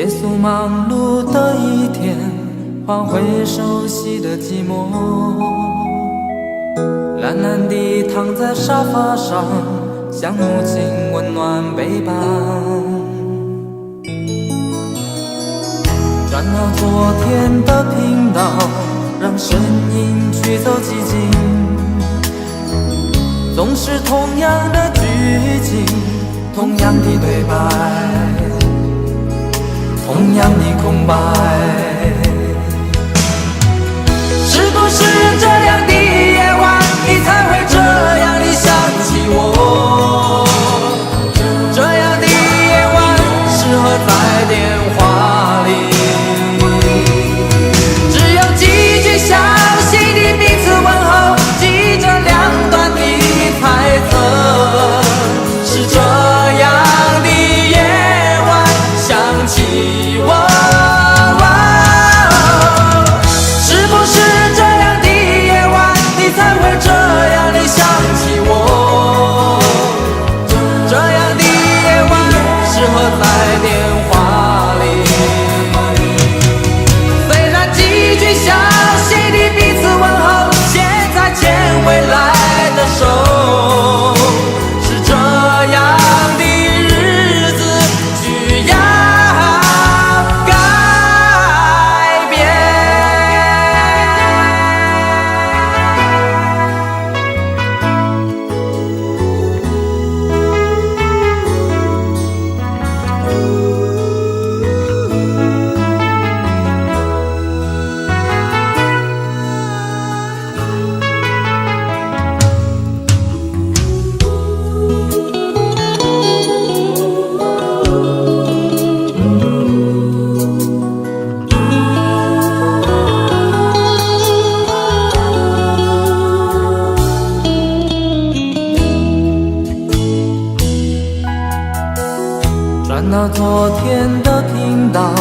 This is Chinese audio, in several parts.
结束忙碌的一天，换回熟悉的寂寞。懒懒地躺在沙发上，像母亲温暖背膀。转到昨天的频道，让声音驱走寂静。总是同样的剧情，同样的对白，同样的空白。是不是这样的夜晚，你才会这样地想起我？这样的夜晚适合在电话里，只有几句小心的彼此问候，记着两端的猜测。是这样的夜晚想起我。转到昨天的频道，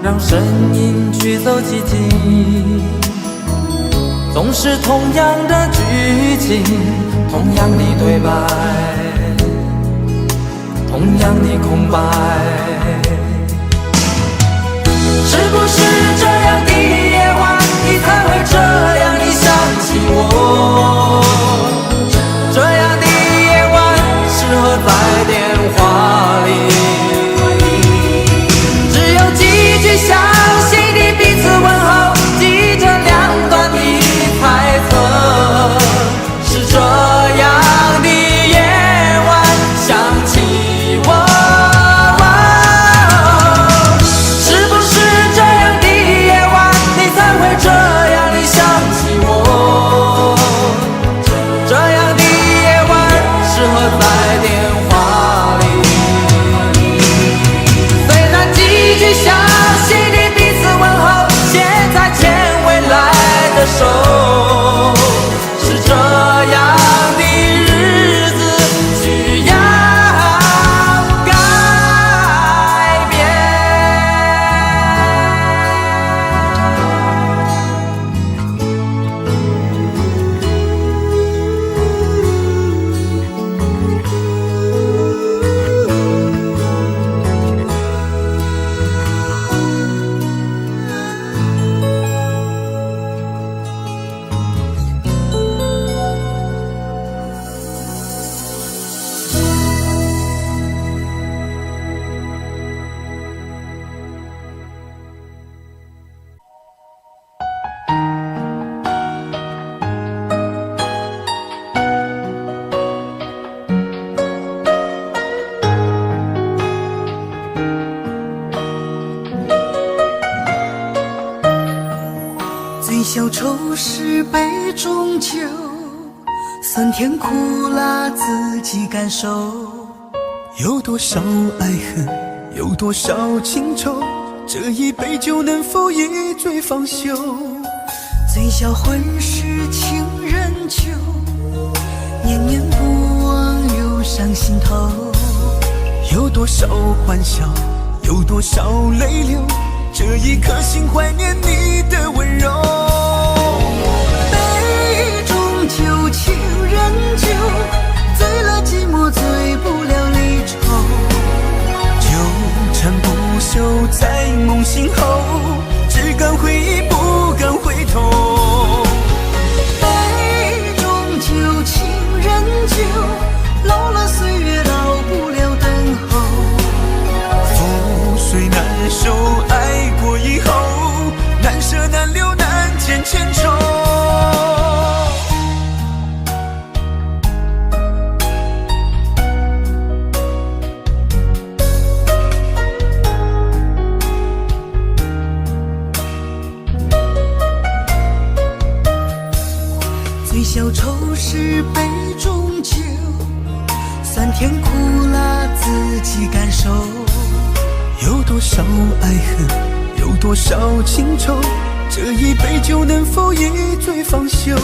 让声音驱走寂静。总是同样的剧情，同样的对白，同样的空白。是不是这样的夜晚，你才会这样地想起我？这样的夜晚适合在电话里，小心的彼此问候，记着两端的猜测。是这样的夜晚想起我。是不是这样的夜晚，你才会这样地想起我？这样的夜晚适合在电话里，虽然几句小手，是这样的日子需要改变。醉消愁是杯中酒，酸甜苦辣自己感受。有多少爱恨，有多少情愁，这一杯酒能否一醉方休？醉消魂是情人酒，念念不忘又上心头。有多少欢笑，有多少泪流，这一颗心怀念你的温柔。杯中酒，情人酒，醉了寂寞，醉不了离愁。纠缠不休，在梦醒后，只敢回忆不敢回头。杯中酒，情人酒，老了岁月老不了等候。覆水难收，爱过以后，难舍难留难见千愁。最消愁是杯中酒，酸甜苦辣自己感受。有多少爱恨，有多少情愁，这一杯酒能否一醉方休？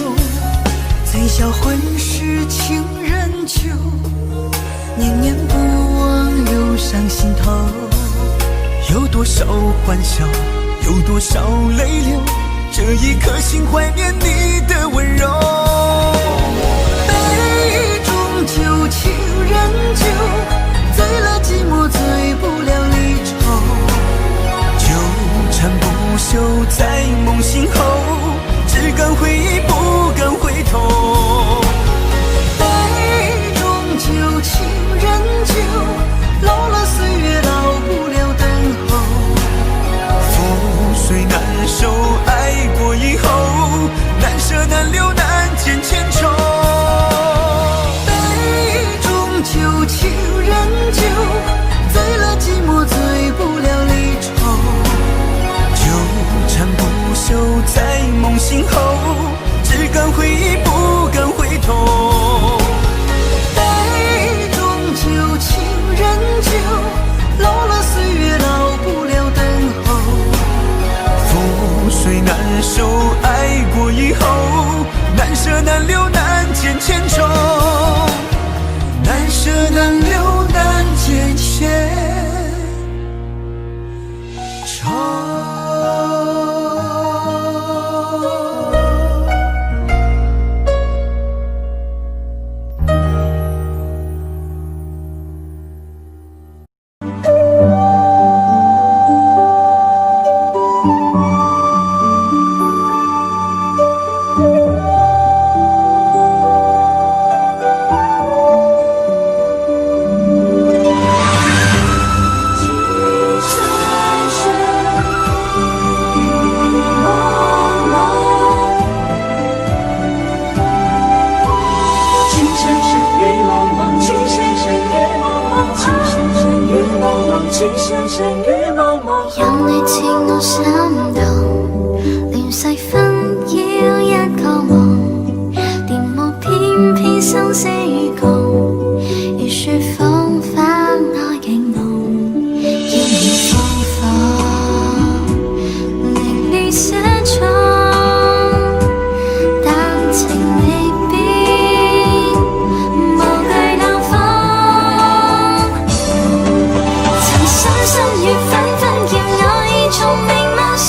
最销魂是情人酒，念念不忘又上心头。有多少欢笑，有多少泪流，这一颗心怀念你的温柔。杯中酒，情人酒，醉了寂寞，醉不了离愁。纠缠不休，在梦醒后，只敢回忆不敢回头。杯中酒，情人酒，老了岁月老不了等候。覆水难收，爱过以后，难舍难留难见千愁。杯中酒，情人酒，醉了寂寞，醉不了离愁。纠缠不休，在梦醒后，只敢回忆不敢回头。杯中酒，情人酒，老了岁月老不了等候。覆水难收，爱过以后，难舍难留难见千愁。难舍难留难见千愁。有你似我心動，連細分要一個夢，電幕偏偏生死共，如雪風花愛景濃，要你放放，令你寫錯，但情未變，無懼冷風，曾傷心與紛紛，叫我已從明眸想。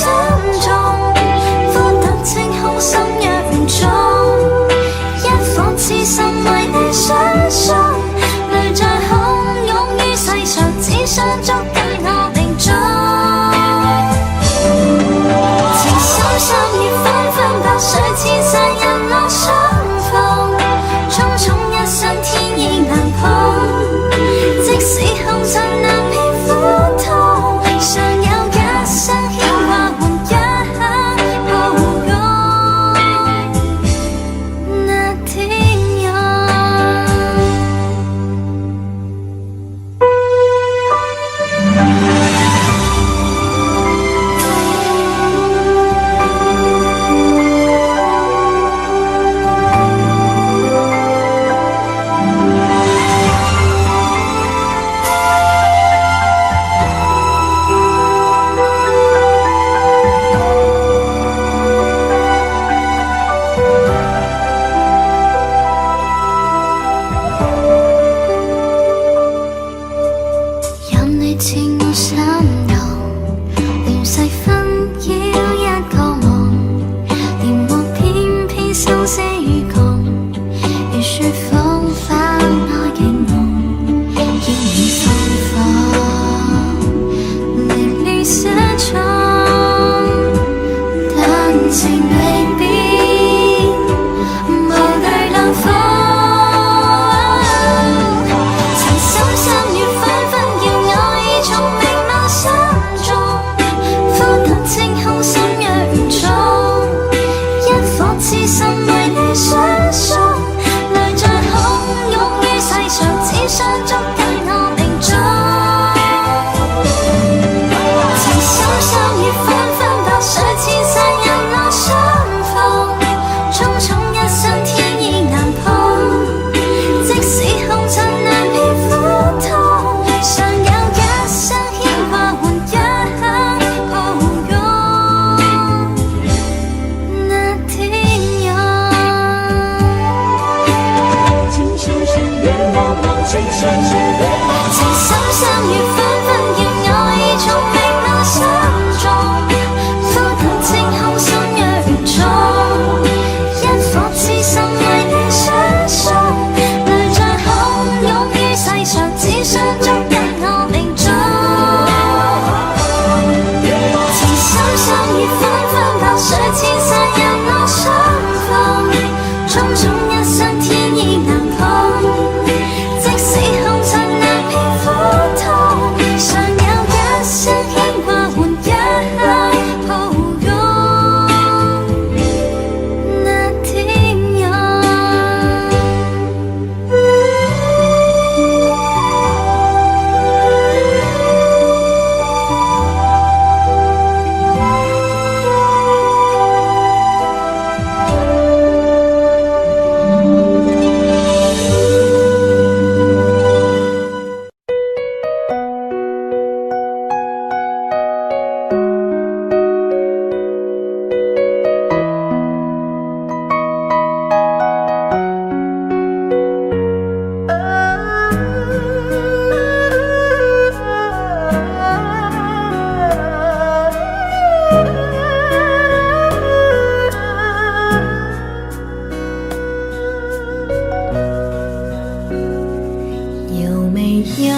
没有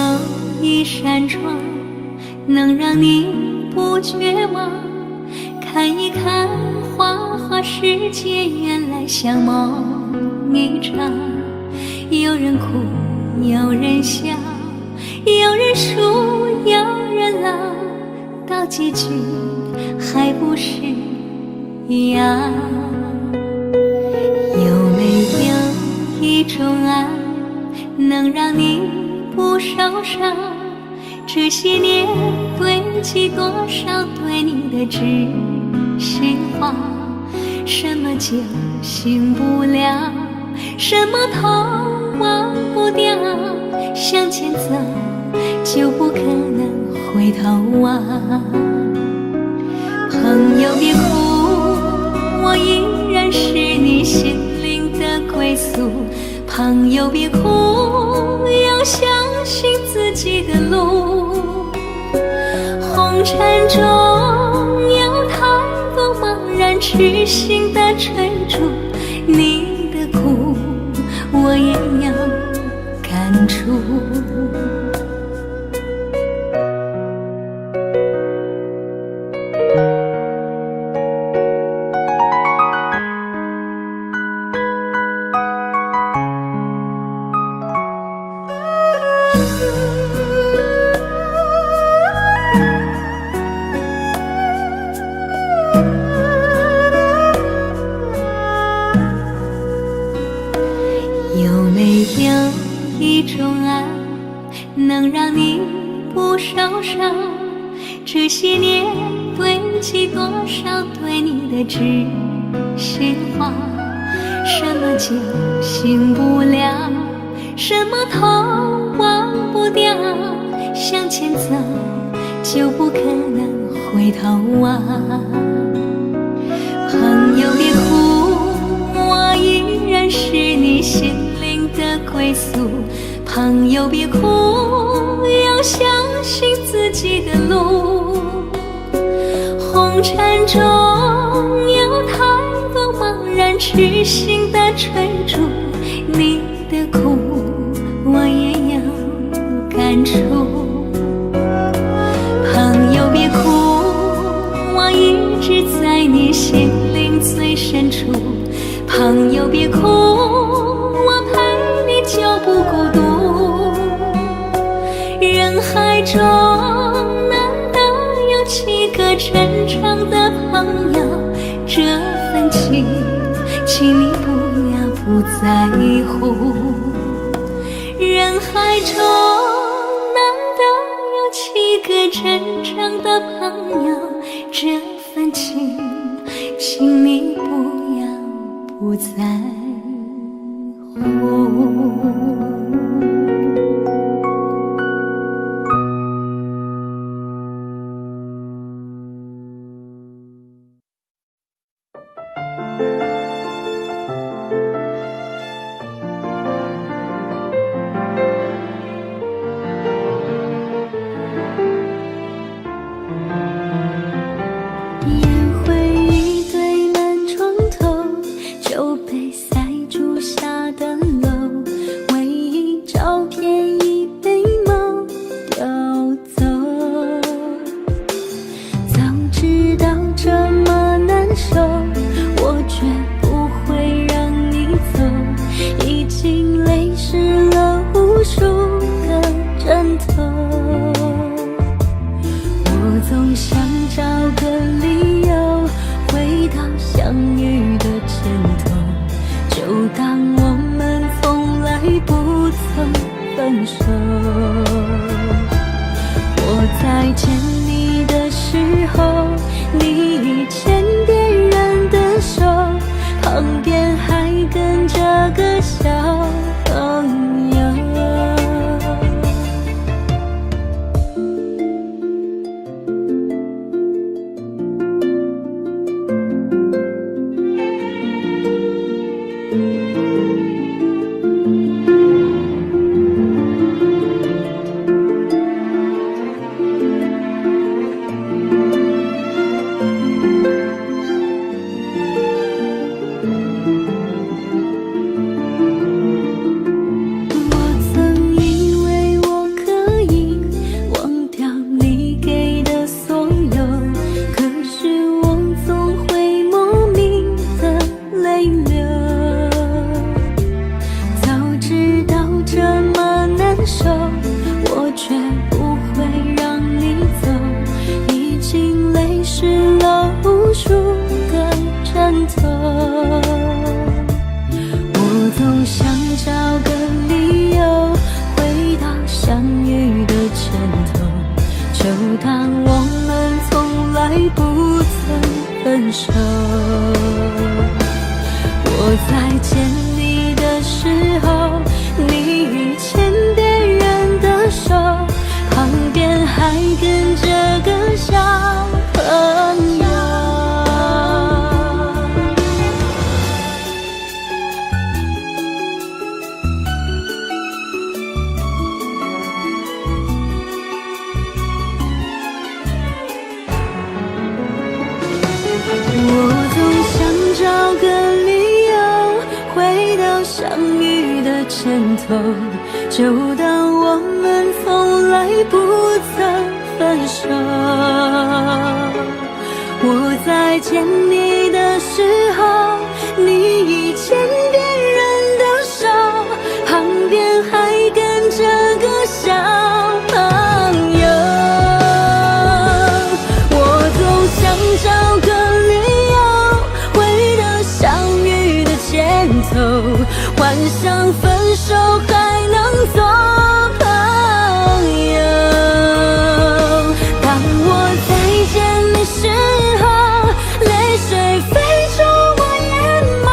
一扇窗能让你不绝望？看一看花花世界，原来像梦一场。有人哭，有人笑，有人输，有人老，到结局还不是一样。有没有一种爱能让你不受伤？这些年堆积多少对你的知心话？什么酒醒不了，什么痛忘不掉，向前走就不可能回头望。朋友别哭，我依然是你心灵的归宿。朋友别哭，要相信自己的路。红尘中有太多茫然痴心的追逐，你的苦我也有感触。有没有一种爱能让你不受伤？这些年堆积多少对你的知心话？什么酒醒不了，什么痛忘不掉，向前走就不可能回头望。朋友别哭，我依然是你心灵的归宿。朋友别哭，要相信自己的路。红尘中有太多茫然痴心的追逐，你的苦我也有感触。朋友别哭，我一直在你心灵最深处。朋友别哭，我陪你就不孤独。人海中难得有几个真诚的朋友，这份情请你不要不在乎。人海中难得有几个真诚的朋友，这份情请你不要不在乎。当我们从来不曾分手。我在见你的时候，你已牵别人的手，旁边还跟着个小朋友。我总想找个理由回到相遇的前头，就当我们从来不曾分手。我在见你的时候，你已牵别人的手，旁边还跟着个小朋友。我总想找个理由回到相遇的前头，幻想分手还能做朋友。当我再见你时候，泪水飞出我眼眸，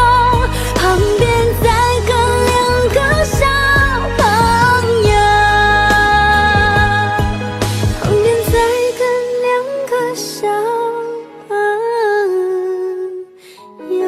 旁边再跟两个小朋友，旁边再跟两个小朋友。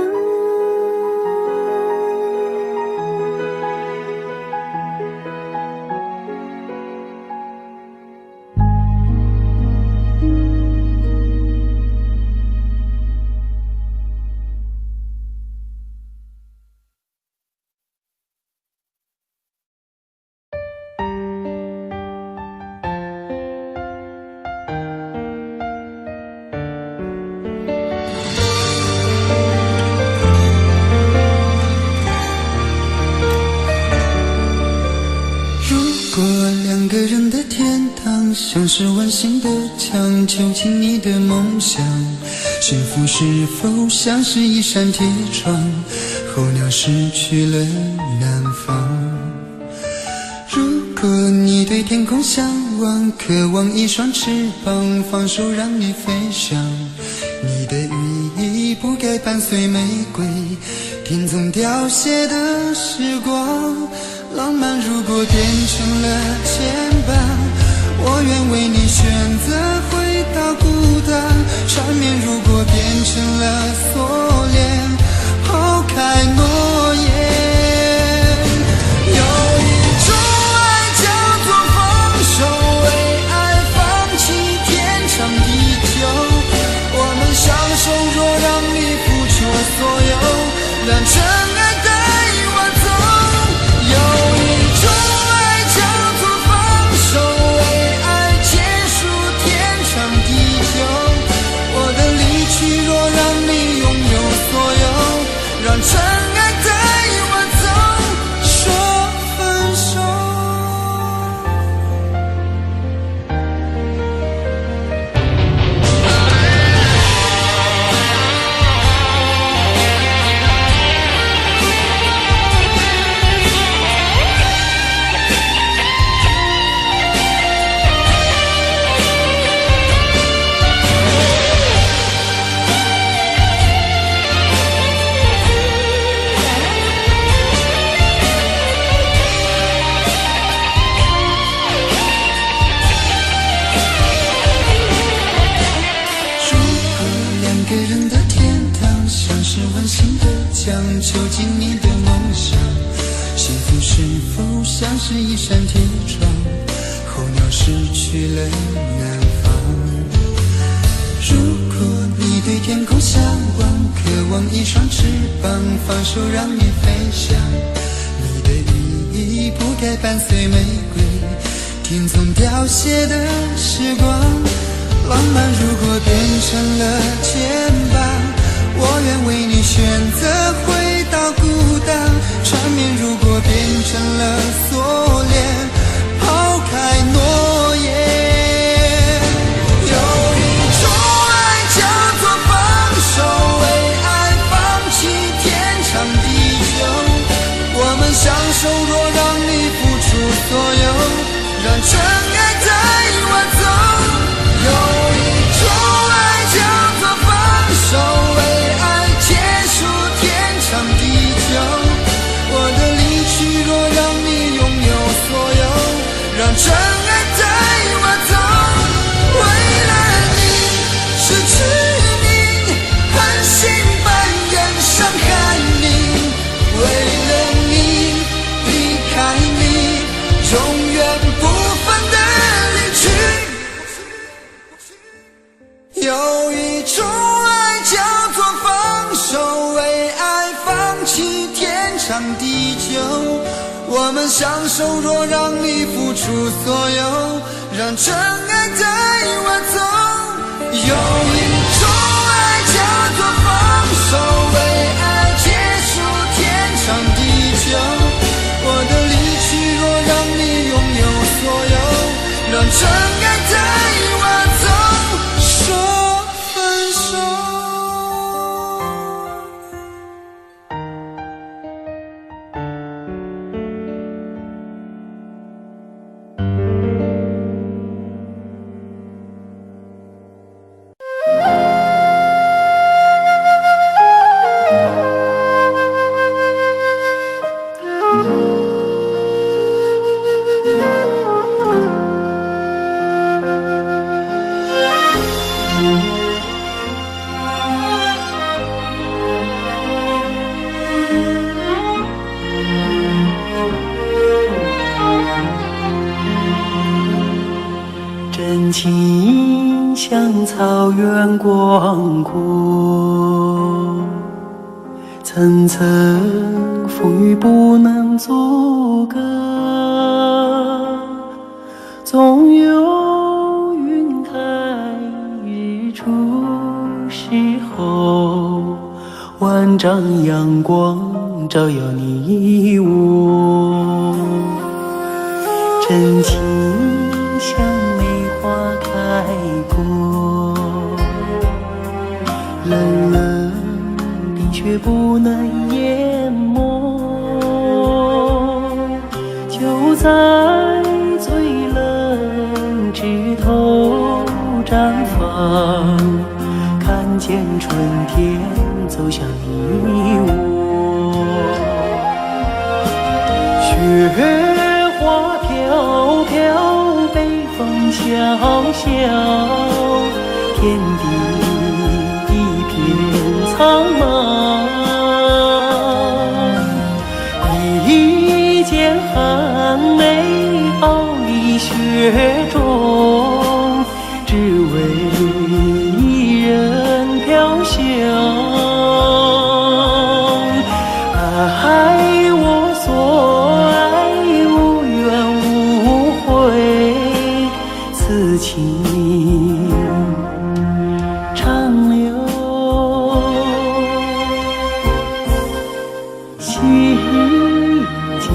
如果两个人的天堂像是温馨的墙，囚禁你的梦想，幸福是否像是一扇铁窗，候鸟失去了南方。如果你对天空向往，渴望一双翅膀，放手让你飞翔，你的羽翼不该伴随玫瑰，听从凋谢的时光。浪漫如果变成了牵绊，我愿为你选择回到孤单。缠绵如果变成了锁链，抛开诺言。有一种爱叫做放手，为爱放弃天长地久。我们相守，若让你付出所有，让真爱带我走。有一种爱叫做放手，为爱结束天长地久。我的离去若让你拥有所有，让真爱带我走，说分手。囚禁你的梦想，幸福是否像是一扇铁窗，候鸟失去了南方。如果你对天空向往，渴望一双翅膀，放手让你飞翔，你的羽翼不该伴随玫瑰，听从凋谢的时光。浪漫如果变成了牵绊，我愿为你选择回到孤单。缠绵如果变成了锁链，抛开诺言。有一种爱叫做放手，为爱放弃天长地久。我们相守，若让你付出所有，让真爱带我走。有真爱带我走。为了你失去你，狠心扮演伤害你，为了你离开你，永远不分的离去。有一种爱叫做放手，为爱放弃天长地久。我们相守，若让你付出所有，让真爱带我走。有一种爱叫做放手，为爱结束天长地久。我的离去，若让你拥有所有，让真爱带我走，说分手。真情像草原广阔，层层风雨不能阻隔，总有云开日出时候，万丈阳光照耀你我。真情像梅花开过，冷冷冰雪不能淹没，就在最冷枝头绽放，看见春天走向你我。雪花飘飘，北风萧萧，天地一片苍茫。一剑寒梅傲立雪中，只为一人飘香。爱我所爱，无怨无悔，此情长留心间。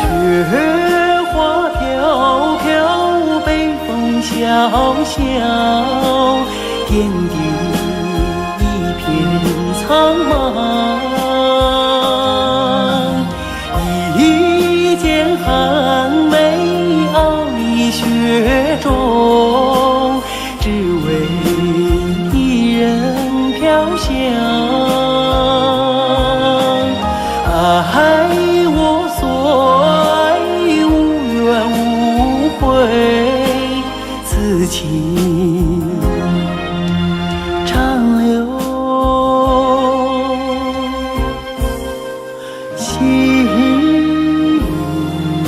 雪花飘飘，北风萧萧，天地一片苍茫。一剑寒梅傲立雪中，只为一人飘香。爱我所爱，无怨无悔，此情长留心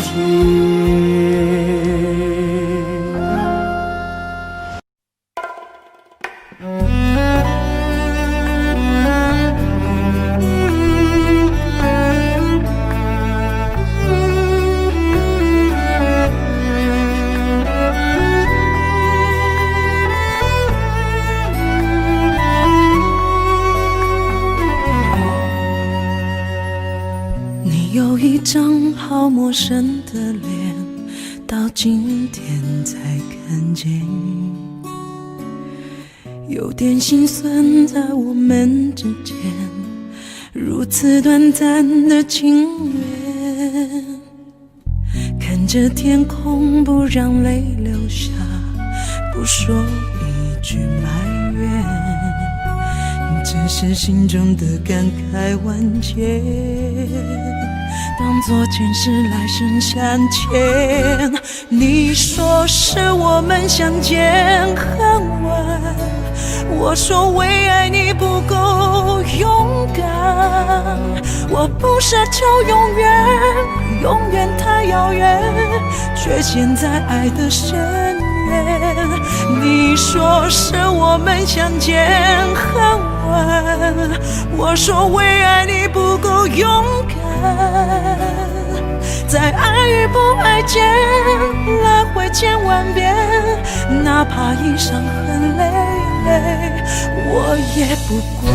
间。到今天才看见，有点心酸在我们之间，如此短暂的情缘，看着天空不让泪流下，不说一句埋怨，只是心中的感慨万千，当作前世来生相欠。你说是我们相见恨晚，我说为爱你不够勇敢，我不奢求永远，永远太遥远，却陷在爱的深渊。你说是我们相见恨晚，我说为爱你不够勇敢，在爱与不爱间来回千万遍，哪怕已伤痕累累，我也不管。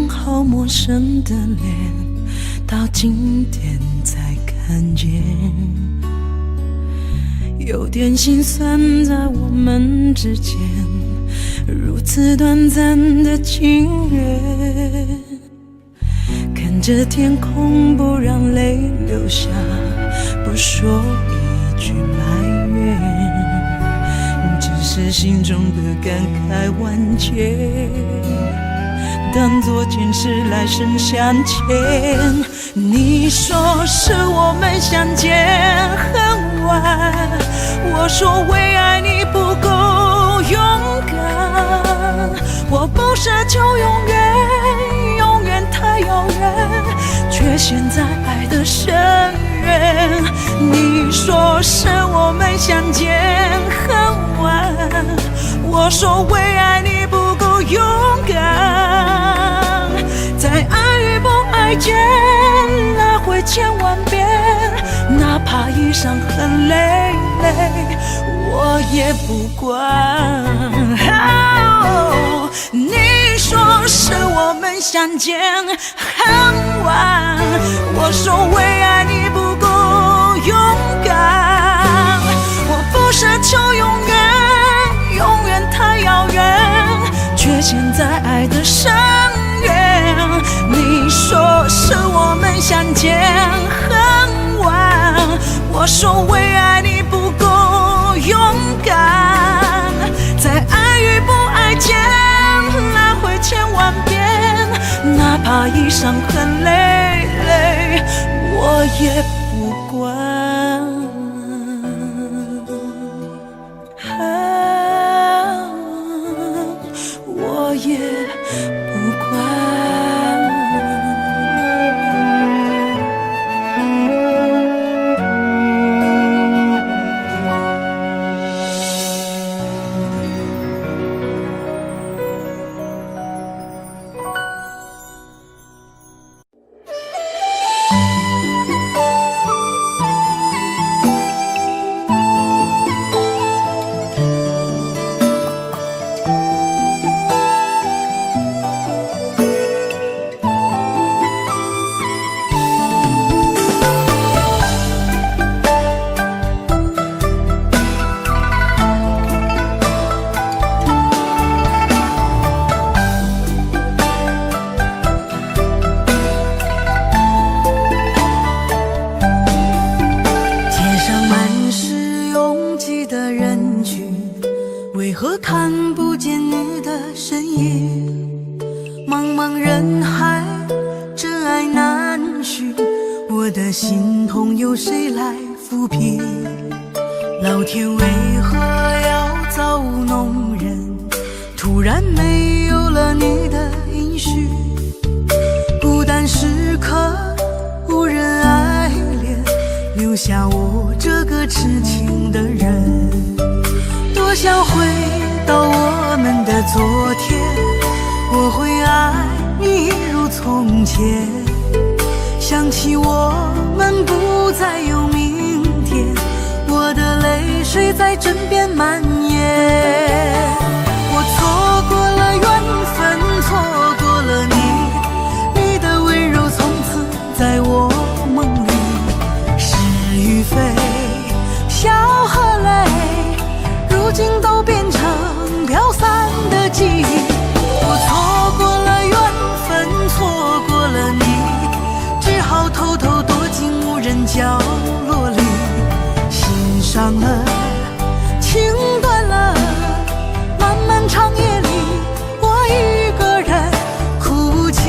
好陌生的脸，到今天才看见，有点心酸在我们之间，如此短暂的情缘，看着天空不让泪流下，不说一句埋怨，只是心中的感慨万千，当作前世来生相欠。你说是我们相见恨晚，我说为爱你不够勇敢，我不奢求永远，永远太遥远，却陷在爱的深渊。你说是我们相见恨晚，我说为爱你不够勇敢，在爱与不爱间来回千万遍，哪怕已伤痕累累，我也不管。你说是我们相见恨晚，我说为爱你不够勇敢，我不奢求永远，永远太遥远，却陷在爱的深渊。你说是我们相见恨晚，我说为爱你不够勇敢，在爱与不爱间来回千万遍，哪怕已伤痕累累，我也不管。我也不管。为何看不见你的身影？茫茫人海，真爱难寻，我的心痛由谁来抚平？老天为何要造物弄人？突然没有了你的音讯，不痴情的人。多想回到我们的昨天，我会爱你一如从前。想起我们不再有明天，我的泪水在枕边蔓延。我错过了缘分，错过了你，你的温柔从此在我梦里。是与非，笑和泪，如今都变成飘散的记忆。我错过了缘分，错过了你，只好偷偷躲进无人角落里。心伤了，情断了，漫漫长夜里，我一个人哭泣。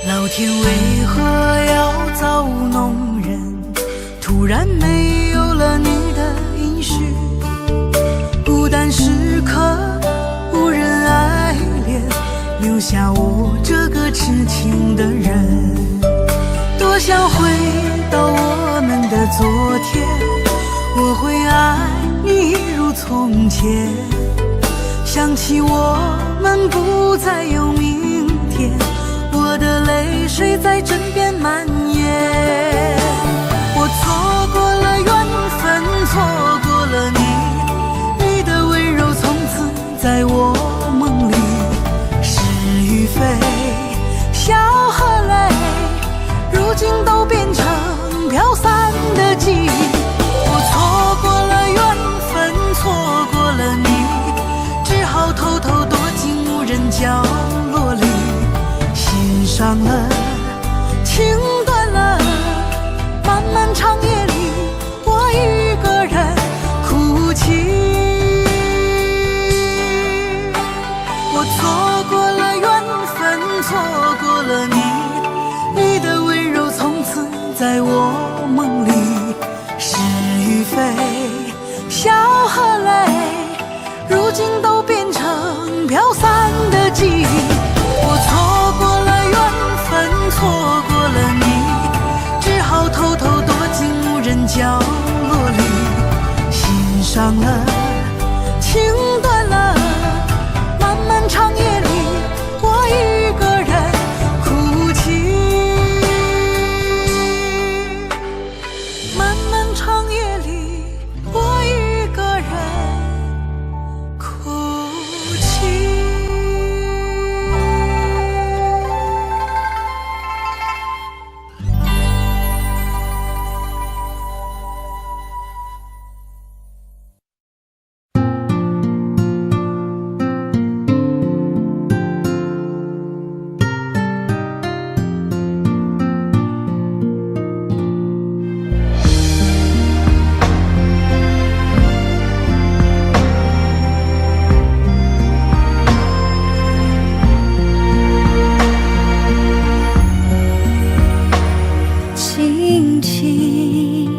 老天为何要造物弄人？突然没有了你的音讯，孤单时刻无人爱怜，留下我这个痴情的人。多想回到我们的昨天，我会爱你一如从前。想起我们不再有明天，我的泪水在枕边蔓延。我错过了缘分，错过了你，你的温柔从此在我梦里。是与非，笑和泪，如今都变成飘散的记忆。我错过了缘分，错过了你，只好偷偷躲进无人角落里。心伤了，情断了，漫漫长夜里，我一个人哭泣。我错过了缘分，错过了你，你的温柔从此在我梦里。是与非，笑和泪，如今都变成飘散的记忆。我错过了缘分，错过了你，只好偷偷躲进无人角落里。心伤了，情断了，漫漫长夜里，我一个人哭泣。漫漫长夜里，我一个人哭泣。轻轻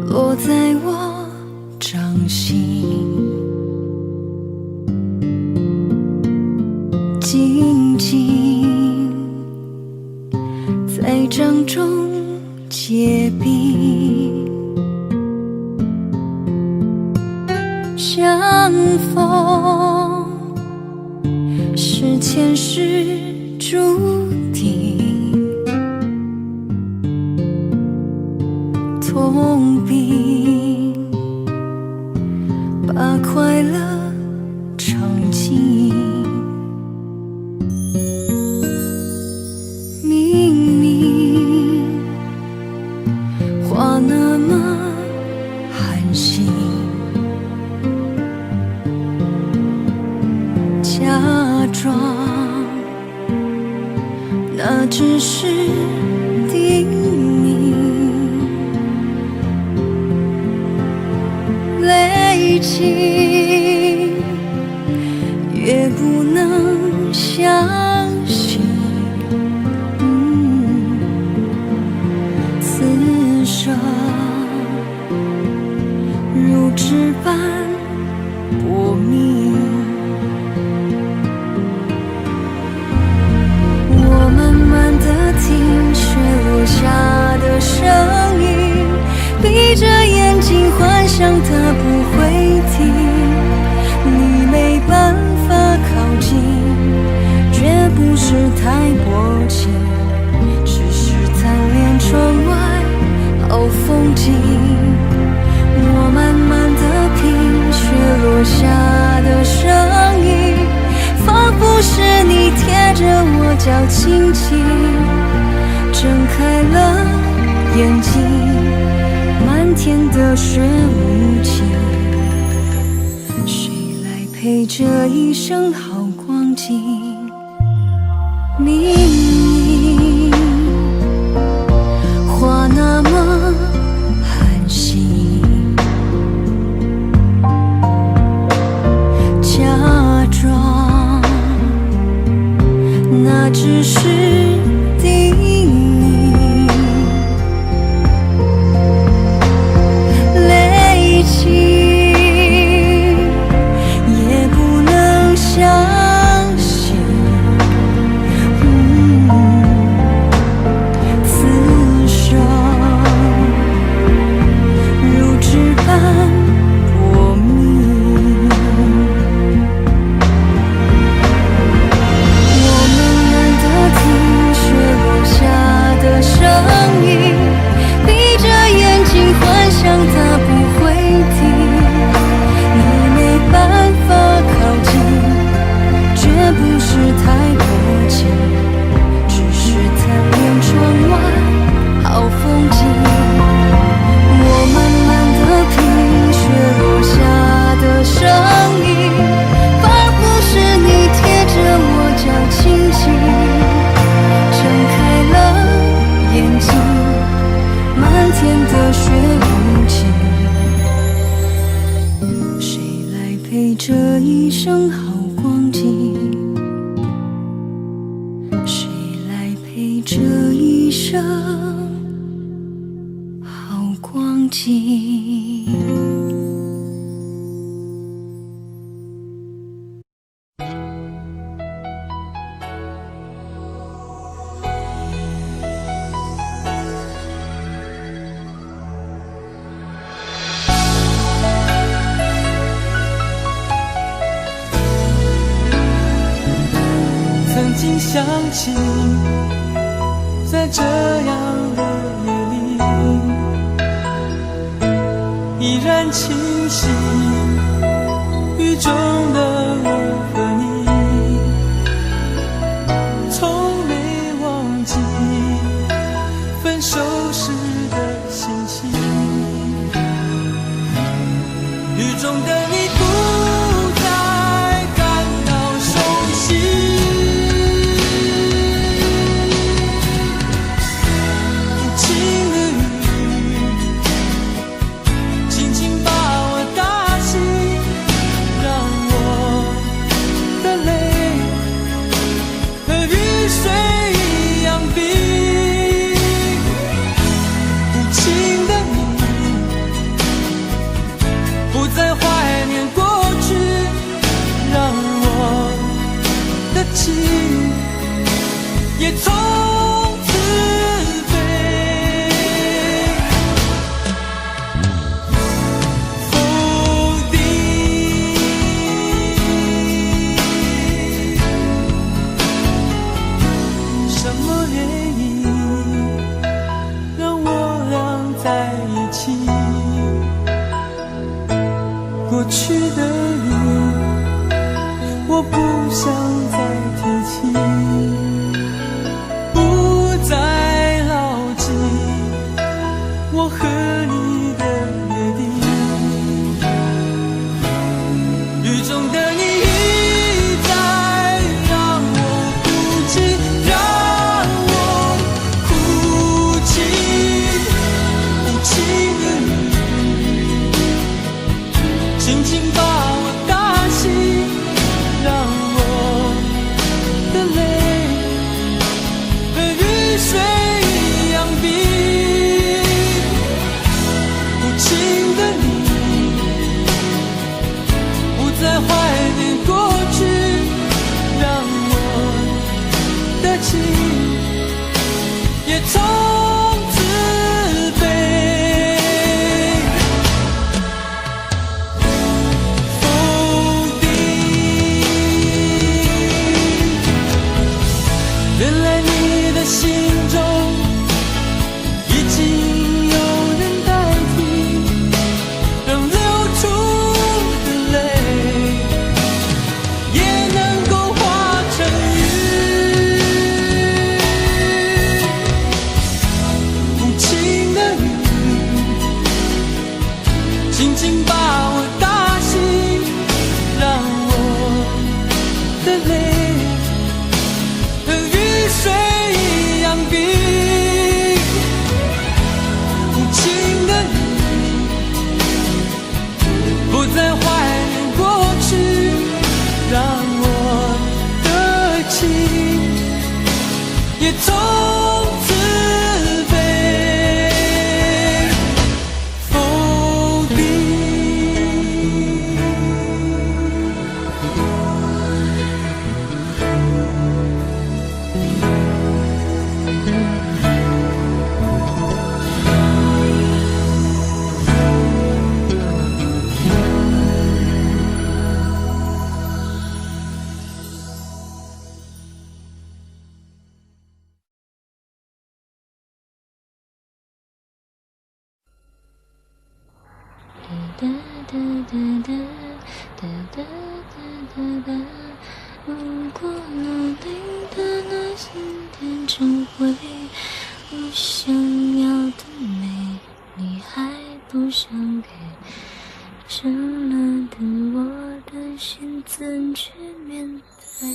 落在我掌心，静静在掌中结冰。相逢是前世注定，痛并把快乐尝尽。明明话那么寒心，假装那只是叮咛，累积越不能相信。叫轻轻，睁开了眼睛，漫天的雪无情，谁来陪这一生好光景？明明话那么寒心，假装那只是叮咛，泪尽也不能相信，此生如纸般薄命。我们难得听雪落下的声音，闭着眼睛幻想它不会停，你没办法靠近，绝不是太多情，只是贪恋窗外好风景。我们难得听雪落下的声音，仿佛是你贴着我脚轻轻，睁开了眼睛，漫天的雪无情，谁来陪这一生好光景？谁来陪这一生好光景？曾经想起，在这样的夜里，依然清晰雨中的我和你，从没忘记分手时的心情。雨中的你不再感到熟悉，也从此飞。风笛，什么原因让我俩在一起？过去的你，我不想再提起。我和你的约定，雨中的你一再让我哭泣，让我哭泣。无情的你，轻轻把我打醒，让我如果努力的那些变成灰，我想要的美，你还不想给，伤了的我的心怎去面对？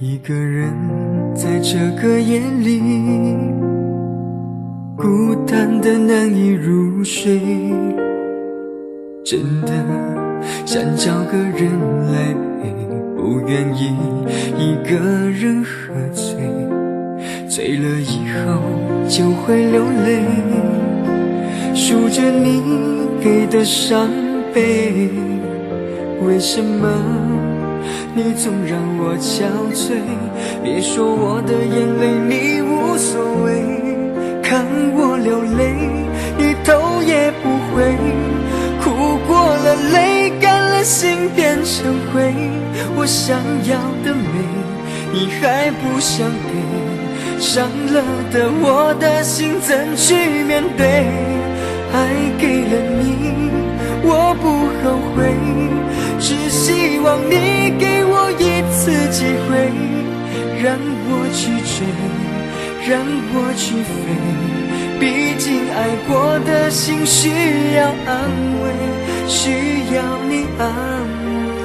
一个人在这个夜里，孤单的难以入睡，真的想找个人来陪，不愿意一个人喝醉，醉了以后就会流泪，数着你给的伤悲，为什么你总让我憔悴？别说我的眼泪你无所谓，看我流泪一头也不回，哭过了泪干了心变成灰，我想要的美你还不想给，伤了的我的心怎去面对？爱给了你我不后悔，只希望你给我一次机会，让我去追，让我去飞，毕竟爱过的心需要安慰，需要你安慰。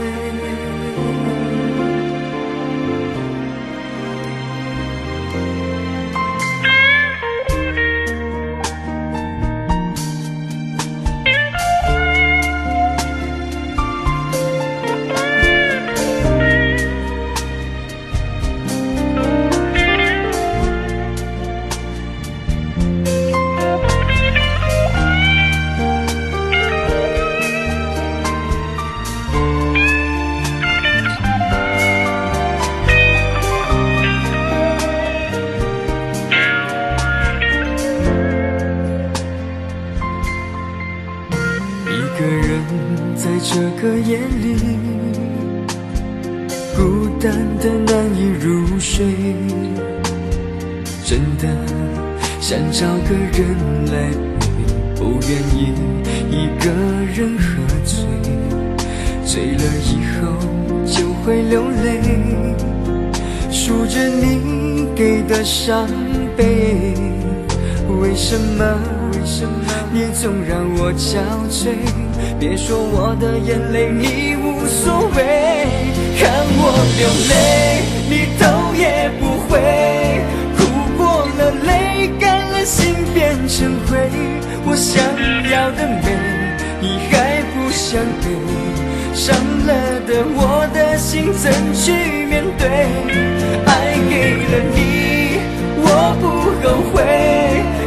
一个人在这个夜里，孤单的难以入睡，真的想找个人来陪，不愿意一个人喝醉，醉了以后就会流泪，数着你给的伤悲，为什么你总让我憔悴？别说我的眼泪你无所谓，看我流泪你头也不回，哭过了泪干了心变成灰，我想要的美你还不想给，伤了的我的心怎去面对？爱给了你我不后悔，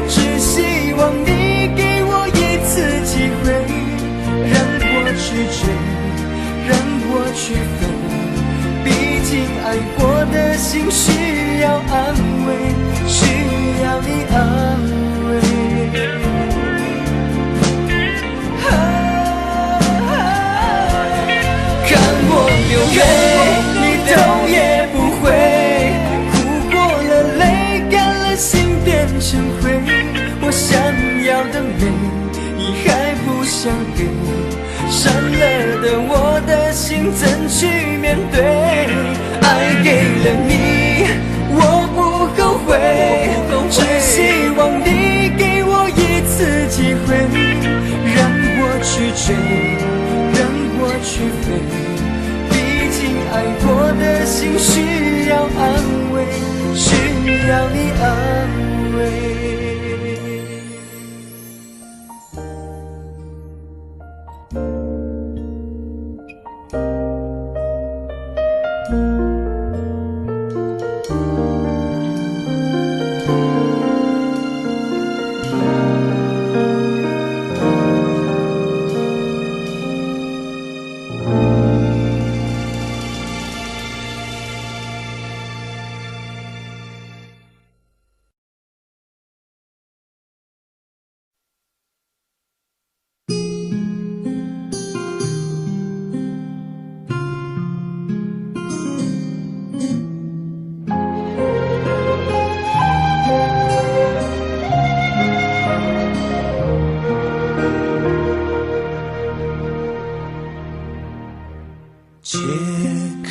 只希望你给我一次机会，让我去追，让我去飞，毕竟爱过的心需要安慰，需要你安慰。看我流泪你头也不回，哭过了泪干了心变成灰，我想要的美你还不想给，伤了的我的心怎去面对？爱给了你我不后悔，只希望你给我一次机会，让我去追，让我去飞，毕竟爱过的心需要安慰，需要你安慰。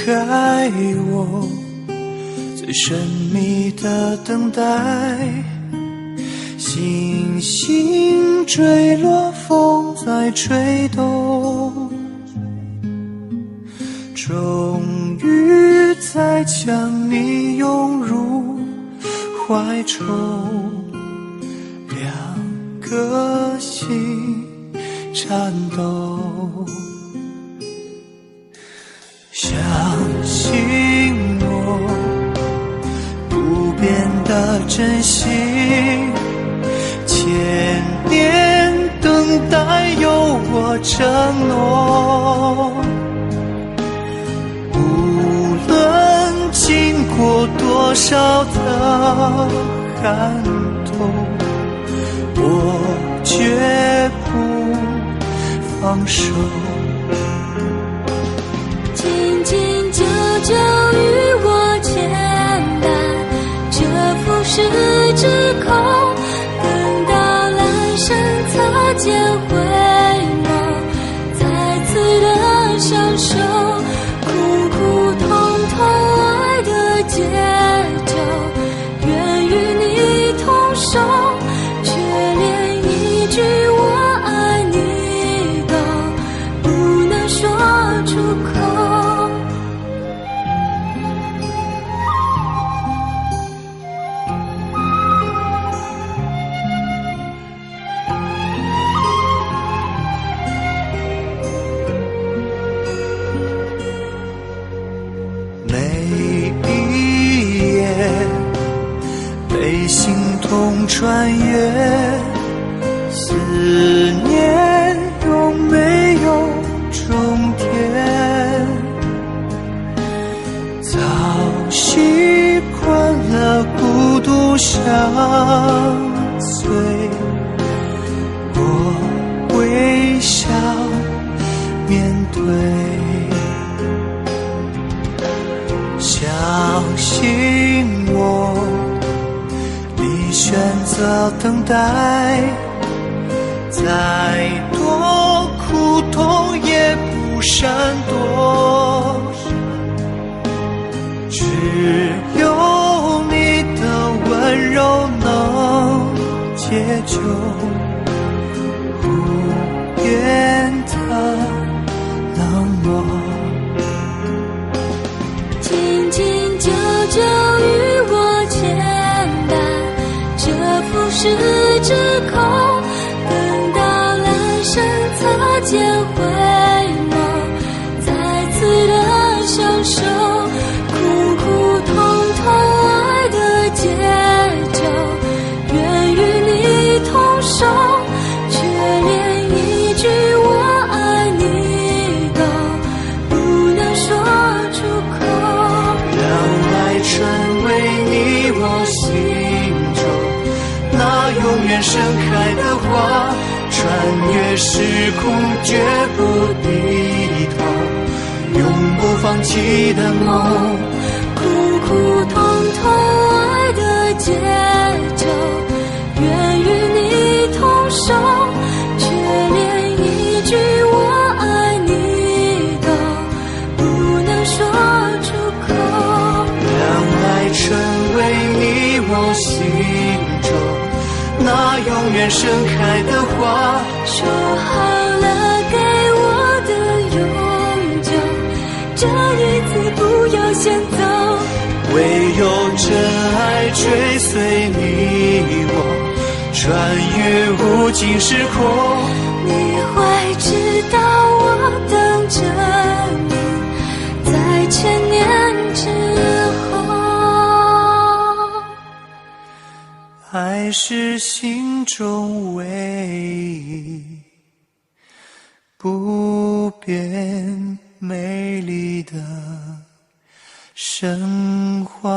开我最神秘的等待，星星坠落，风在吹动，终于在将你拥入怀中，两颗心颤抖。相信我不变的真心，千年等待有我承诺，无论经过多少的寒冬，我绝不放手。紧紧久久与我牵绊，这浮世之空，等到来生擦肩回眸，再次的相守，苦苦痛痛爱的节奏，愿与你同守，却连一句我爱你都不能说出口。心痛穿越，思念有没有终点？早习惯了孤独相随，我微笑面对。相信我，你选择等待，再多苦痛也不闪躲，只有你的温柔能解救无言的冷漠。紧紧久久与我牵绊，这浮世之空，等到来生擦肩回眸，再次的相守，苦苦痛痛爱的节奏，愿与你同守，却连一句我爱你都不能说出口。让爱成为你我心中那永远盛开的花，穿越时空绝不低头，永不放弃的梦。苦苦痛痛爱的节奏，愿与你同守，却连一句我爱你都不能说出口。让爱成为你我心中那永远盛开的花，说好了给我的永久，这一次不要先走。唯有真爱追随你我，穿越无尽时空。你会知道我等着你，在千年之后。爱是心中唯一不变美丽的神话。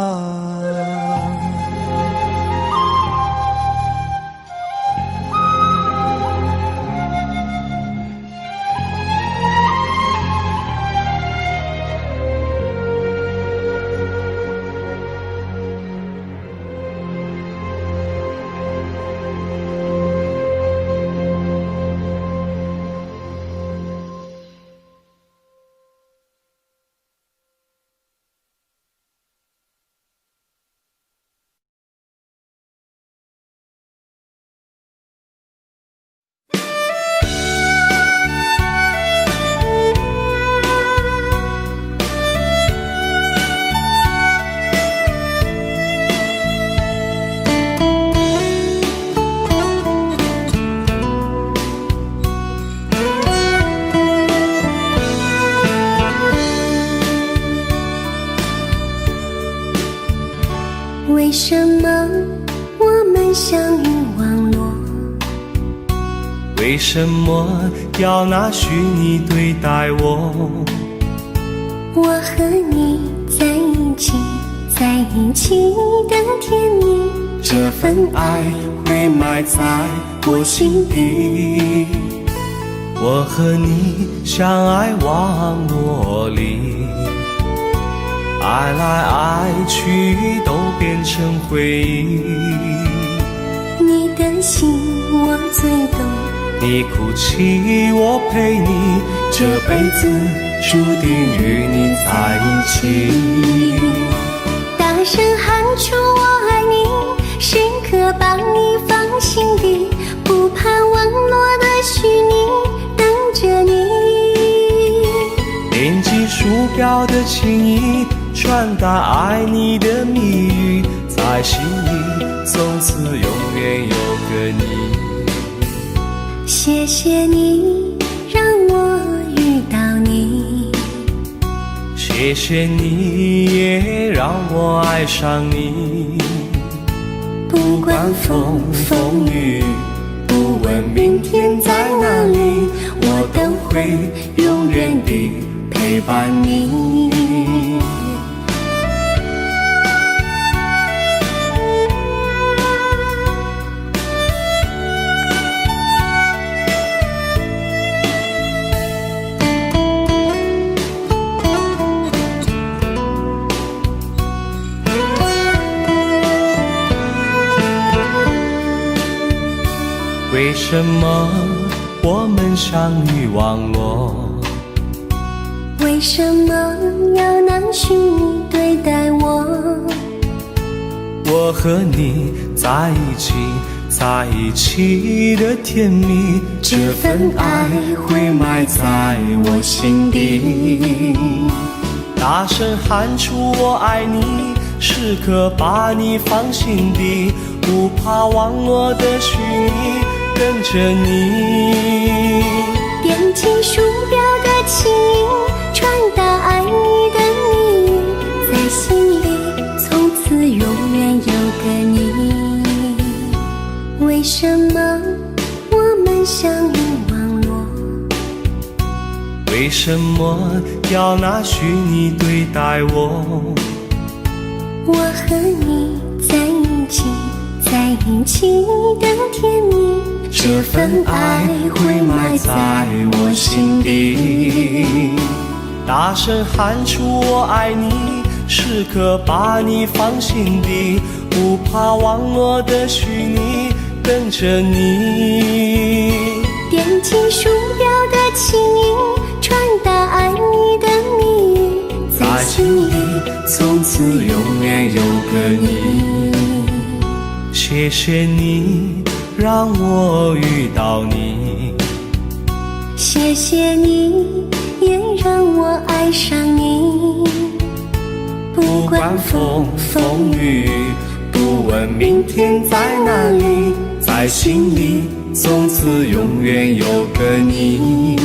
为什么我们相遇网络？为什么要拿虚拟对待我？我和你在一起，在一起的甜蜜，这份爱会埋在我心底。我和你相爱网络里，爱来爱去都变成回忆。你的心我最懂，你哭泣我陪你，这辈子注定与你在一起。大声喊出我爱你，时刻把你放心底，不怕网络的虚拟，等着你。点击鼠标的情意，传达爱你的蜜语，在心里从此永远有个你。谢谢你让我遇到你，谢谢你也让我爱上你。不管风风雨，不问明天在哪里，我都会永远地陪伴你。为什么我们相遇网络？为什么要拿虚拟对待我？我和你在一起，在一起的甜蜜，这份爱会埋在我心底。大声喊出我爱你，时刻把你放心底，不怕网络的虚拟，跟着你。点击鼠标的情音，传达爱你的蜜语，在心里从此永远有个你。为什么我们相遇网络？为什么要拿虚拟对待我？我和你在一起，在一起的甜蜜，这份爱会埋在我心底。大声喊出我爱你，时刻把你放心底，不怕网络的虚拟，等着你。点击鼠标的情音，传达爱你的蜜语，在心里从此永远有个你。谢谢你让我遇到你，谢谢你也让我爱上你。不管风风雨，不问明天在哪里，在心里从此永远有个你。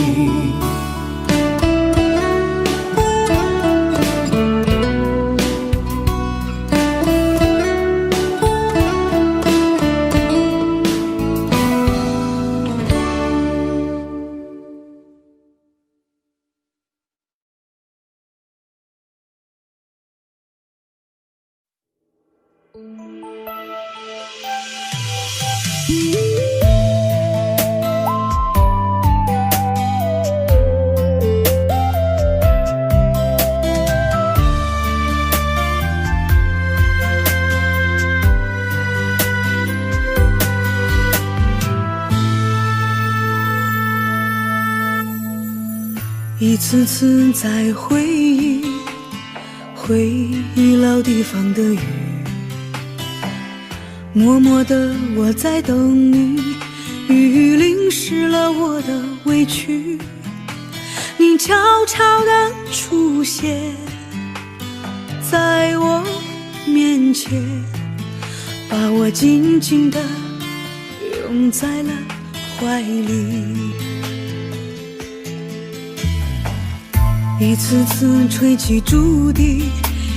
一次次在回忆老地方的雨，默默地我在等你，雨淋湿了我的委屈，你悄悄地出现在我面前，把我紧紧地拥在了怀里。一次次吹起竹笛，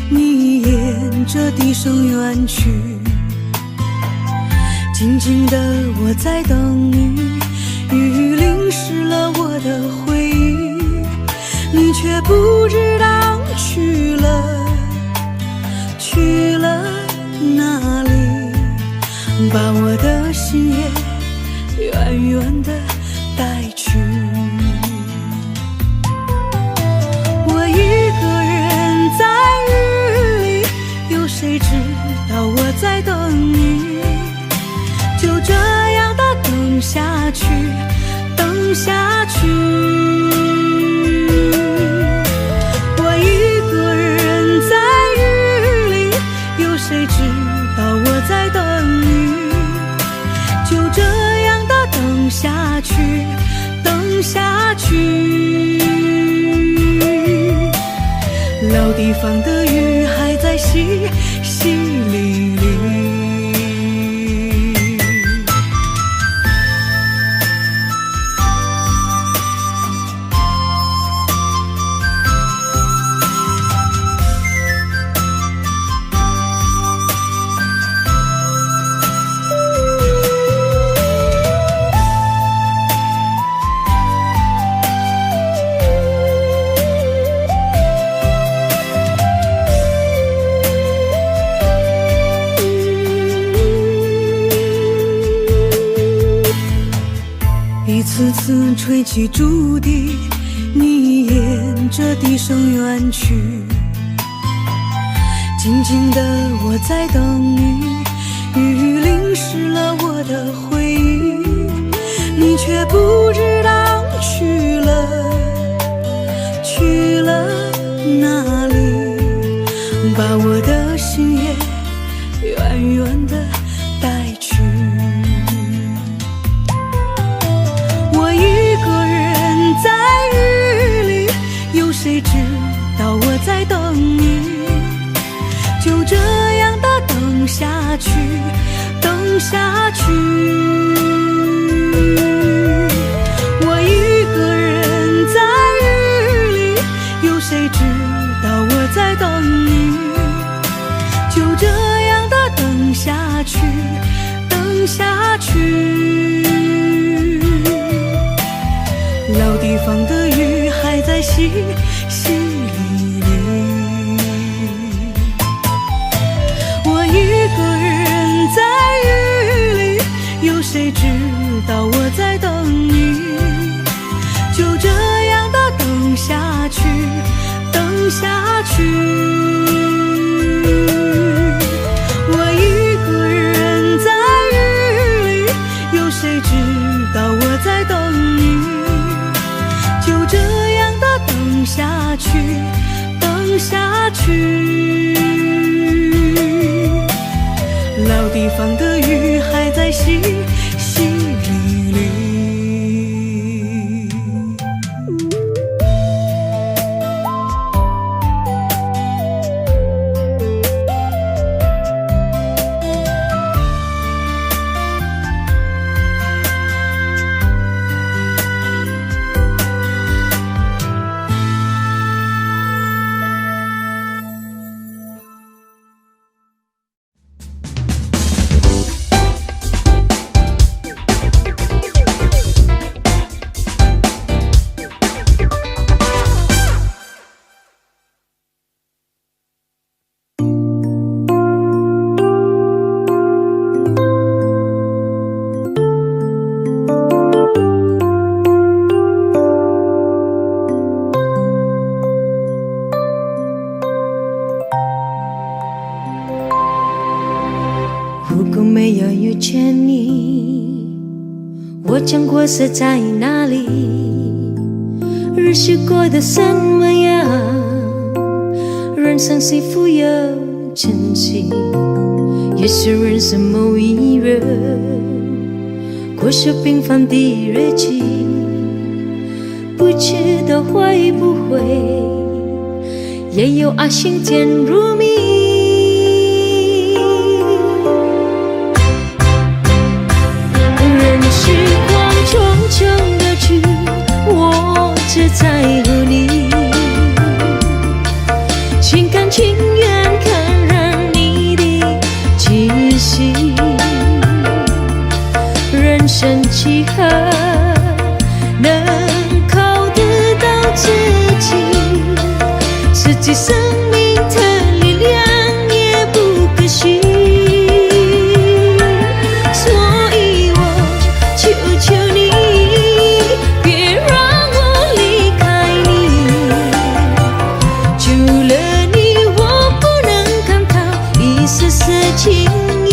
你沿着笛声远去，静静的我在等你，雨淋湿了我的回忆，你却不知道去了哪里，把我的心也远远地带去。我一个人在雨里，有谁知道我在等你？就这样的等下去，等下去。我一个人在雨里，有谁知道我在等你？就这样的等下去，等下去。老地方的雨还在淅淅沥沥。一次次吹起竹笛，你沿着笛声远去，静静的我在等你，雨淋湿了我的回忆，你却不知道去了哪里，把我的心也远远地带去。我一个人在雨里，有谁知道我在等你？就这样的等下去，等下去。我一个人在雨里，有谁知道我在等你？就这样的等下去，等下去。老地方的雨还在淅淅沥沥，我一个人在雨里，有谁知道我在等你？就这样的等下去，等下去。我一个人在雨里，有谁知道我在等你？就这样的等下去，等下去。老地方的雨还在淅淅沥沥。如果没有遇见你，我将活塞在哪里？日子过得怎么样？人生是否有珍惜？也许人生某一日，过着平凡的日子，不知道会不会也有爱情甜如蜜。时光匆匆的去，我只在乎你，心甘情愿生命的力量也不可惜。所以我求求你，别让我离开你。除了你，我不能感到一丝丝情意。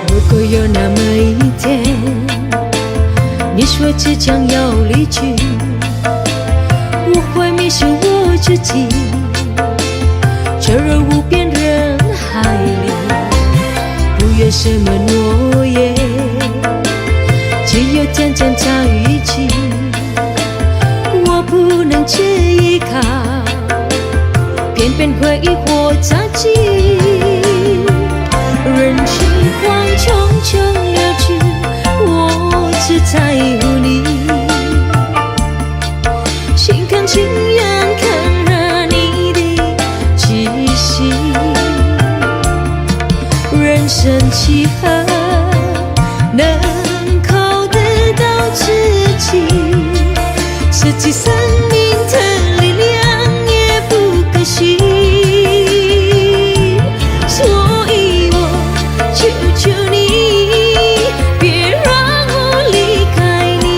如果有那么一天，你说即将要离去，我会迷失我自己，坠入无边人海里，不愿什么诺言，只有渐渐在一起。我不能只依靠，偏偏回忆或着急。人群慌匆匆流去，我只在乎你，心甘情愿看着你的气息。人生几何能够得到自己，实际生命的力量也不可惜。求你，别让我离开你。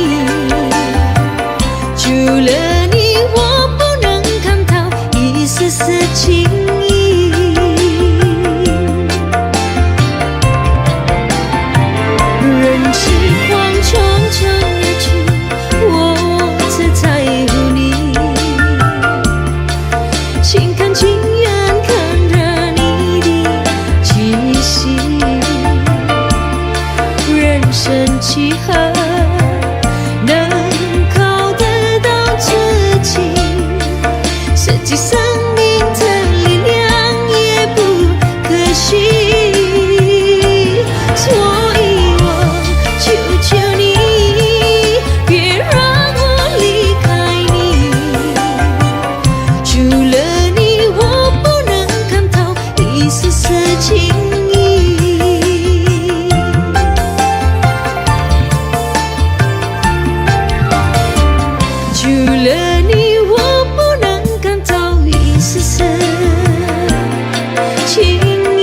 除了你，我不能感到一丝丝情意。人世慌匆匆而去，我只在乎你，心甘情愿看着你的气息。人生几何能够得到自己，实际生命的力量也不可惜。所以我求求你，别让我离开你。除了你，我不能感到一丝丝情意。除了你，我不能感到一丝丝情意。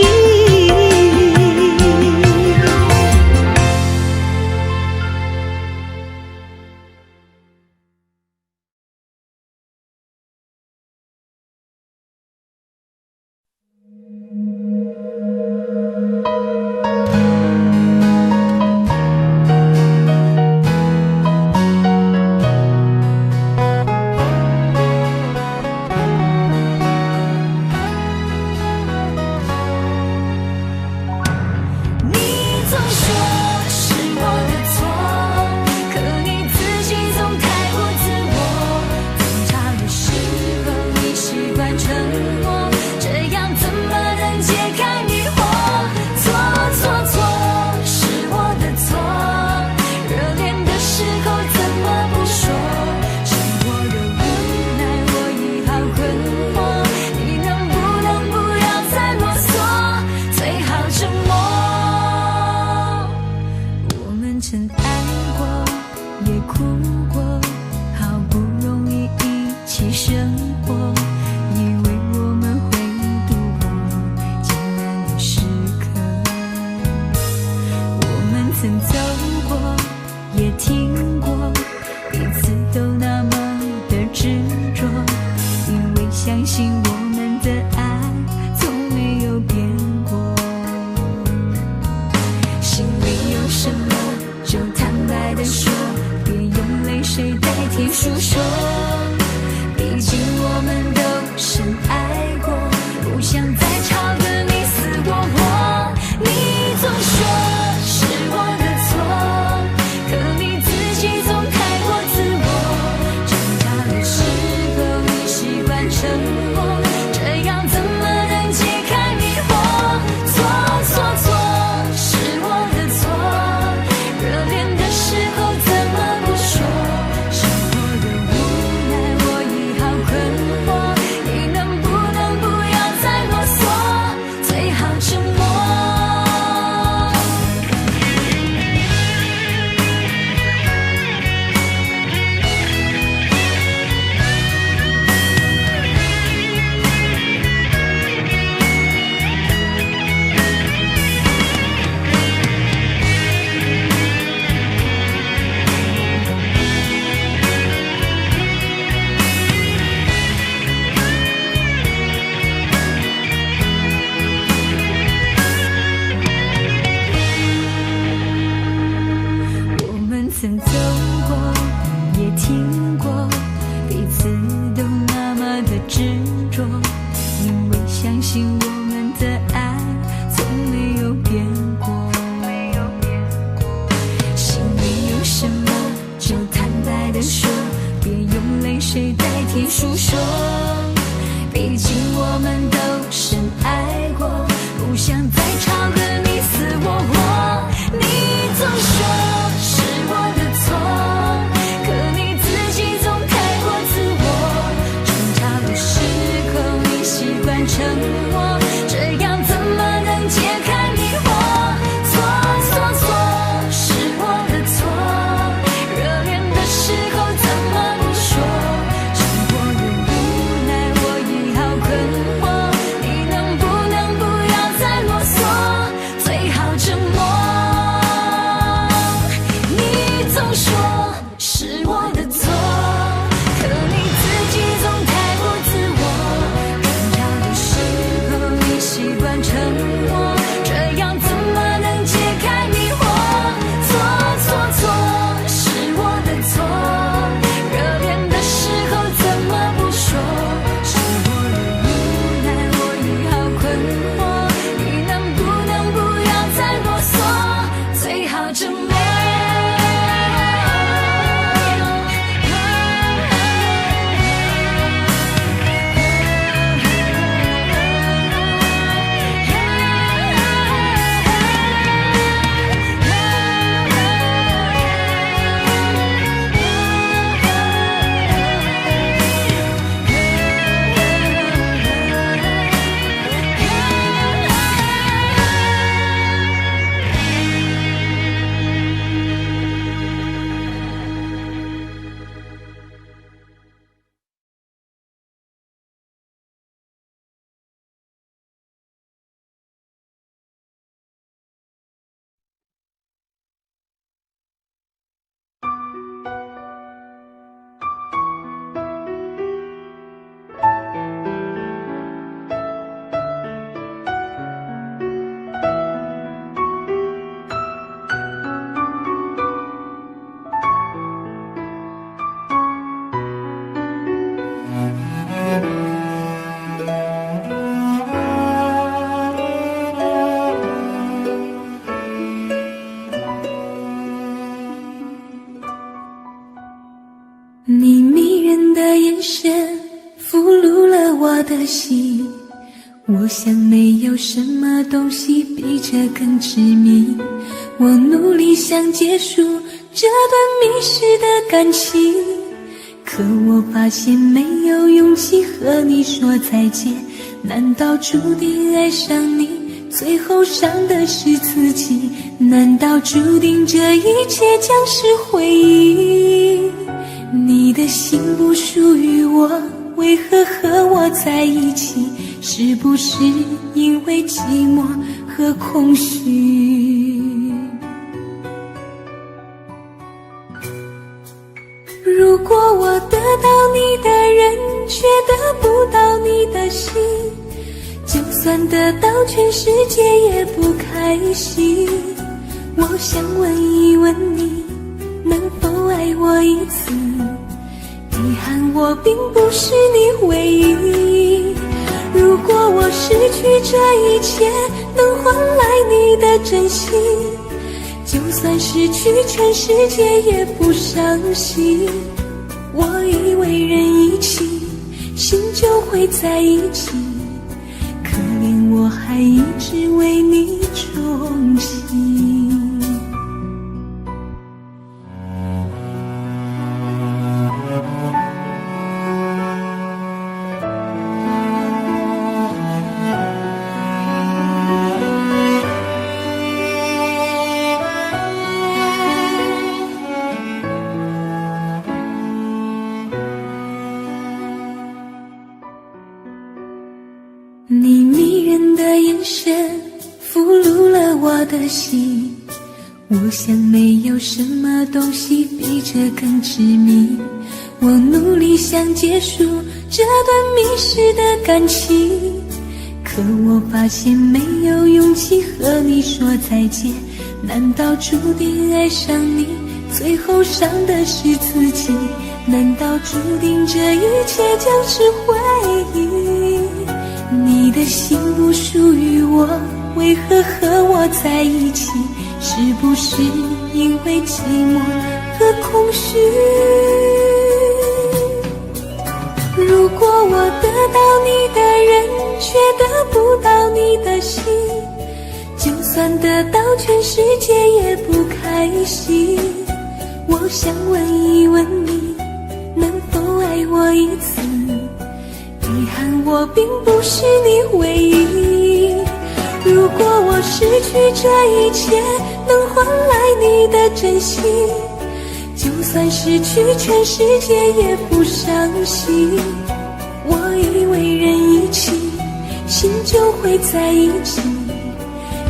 诉说，毕竟我们都深爱过，不想再吵得你死我活。你总说是我的错，可你自己总太过自我，长大的时候你习惯沉默。信我们的爱从没有变过。心里有什么就坦白地说，别用泪水代替诉说。毕竟我们都深爱过，不想再吵个你死我活。你总说是我的错，可你自己总太过自我。争吵的时候你习惯沉默，这样怎么能解开迷惑？错错错，是我的错，热恋的时候怎么不说？生活的无奈我已好困惑，你能不能不要再啰嗦，最好沉默。你总说是我的错，可你自己总太过自我。争吵的时候你习惯沉默，这样怎么能解开迷惑？错错错，是我的错，热恋的时候怎么不说？生活的无奈我已好困惑，你能不能不要再啰嗦，最好沉默。你迷人的眼神俘虏了我的心，我想没有什么东西比这更致命。我努力想结束这段迷失的感情，可我发现没有勇气和你说再见。难道注定爱上你，最后伤的是自己？难道注定这一切将是回忆？你的心不属于我，为何和我在一起？是不是因为寂寞和空虚？如果我得到你的人，却得不到你的心，就算得到全世界也不开心。我想问一问你，能否爱我一次？遗憾我并不是你唯一。如果我失去这一切，能换来你的真心，就算失去全世界也不伤心。我以为人一起，心就会在一起，可怜我还一直为你钟情。你迷人的眼神俘虏了我的心，我想没有什么东西比这更致命。我努力想结束这段迷失的感情，可我发现没有勇气和你说再见。难道注定爱上你，最后伤的是自己？难道注定这一切将是回忆？你的的心不属于我，为何和我在一起？是不是因为寂寞和空虚？如果我得到你的人，却得不到你的心，就算得到全世界也不开心。我想问一问你，能否爱我一次？遗憾我并不是你唯一。如果我失去这一切，能换来你的真心，就算失去全世界也不伤心。我以为人一起，心就会在一起，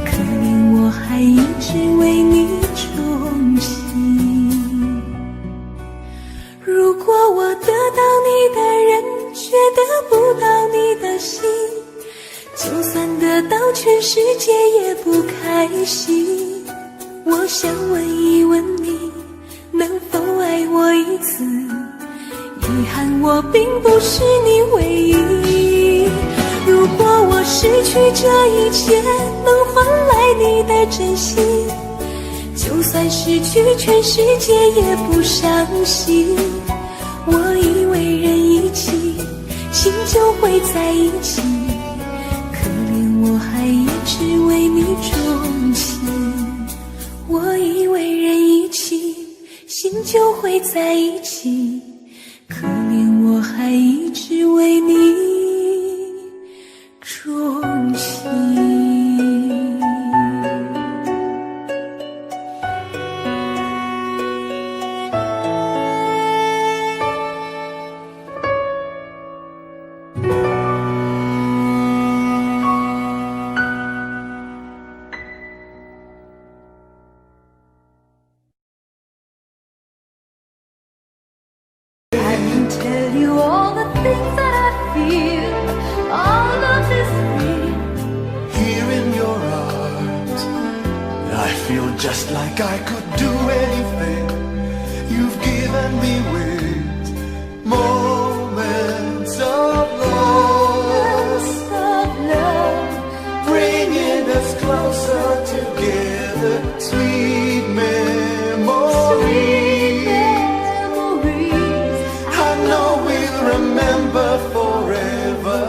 可怜我还一直为你钟情。如果我得到你的人，却得不到你的心，就算得到全世界也不开心。我想问一问你，能否爱我一次？遗憾我并不是你唯一。如果我失去这一切，能换来你的真心，就算失去全世界也不伤心。我以为人一起，心就会在一起，可怜我还一直为你钟情。我以为人一起，心就会在一起，可怜我还一直为你钟情。Tell you all the things that I feel. All of this real. Here in your arms, I feel just like I could do anything. You've given me wings, moments of love, bringing us closer together. Sweet memories. Remember forever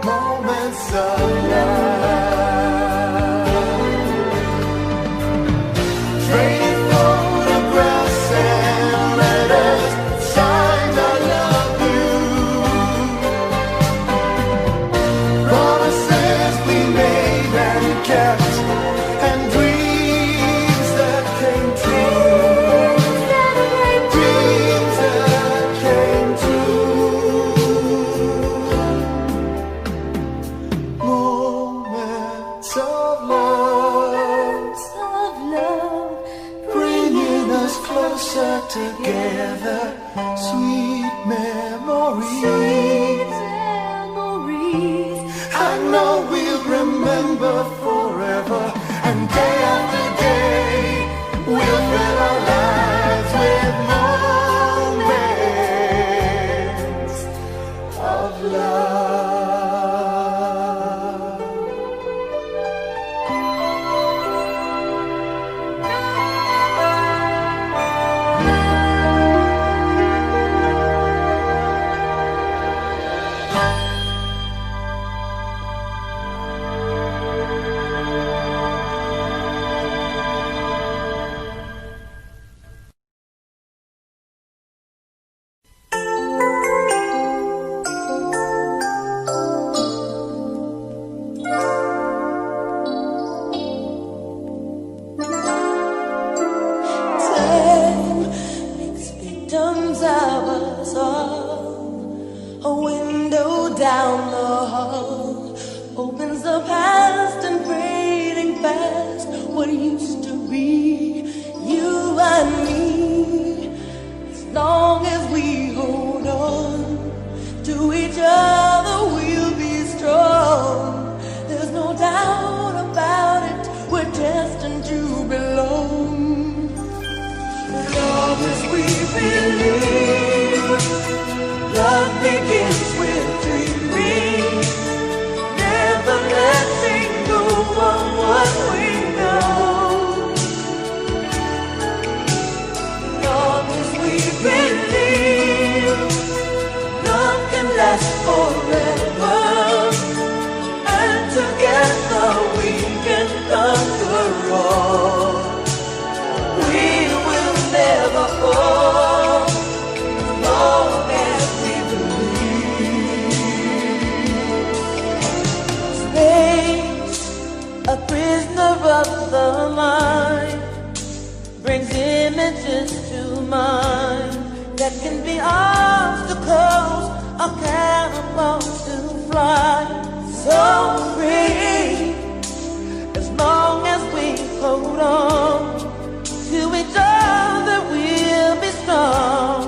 moments of love. Trading photographs and letters, signed I love you. Promises we made and kept, and dreams that came true. Together, sweet memories. I know we'll remember forever, and day after day we'll fill our lives with moments of love. Love begins with dreaming, never letting go of what we know. Long as we believe, love can last forever, and together we can conquer all. We will never fall, as long as we believe. Space, a prisoner of the mind, brings images to mind that can be obstacles or catapults to fly. So free, as long as we hold on to each other, we'll be strong.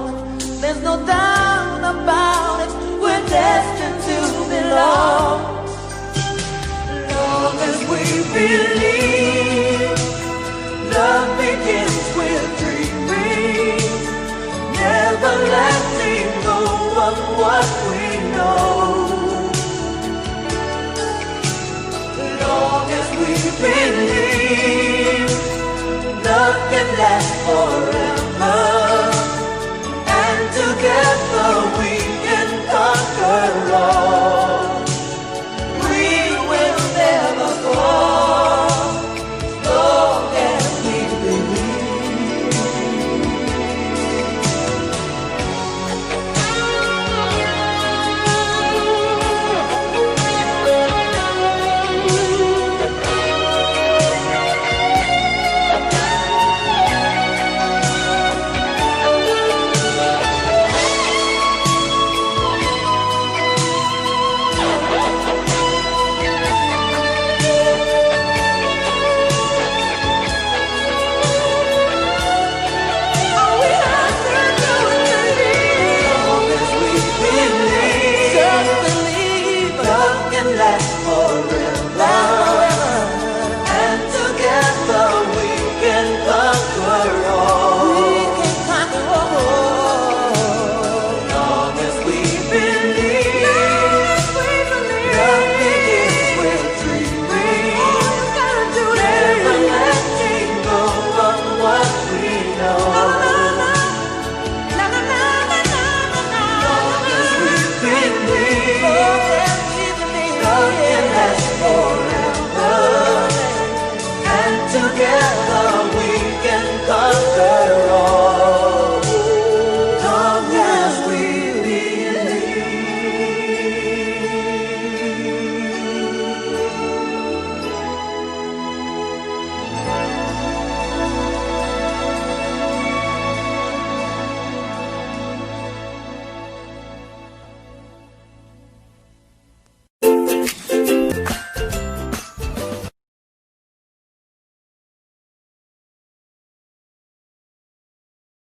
There's no doubt about it, we're destined to belong. Long as we believe, love begins with dreaming, never letting go of what we know. Long as we believe, love can last forever, and together we can conquer all. We will never fall, as long as we believe. Last forever, and together we can conquer all. We can conquer all. Long as we believe, love begins with dreaming. Never letting go of what we know. Long as we believe, love can last forever.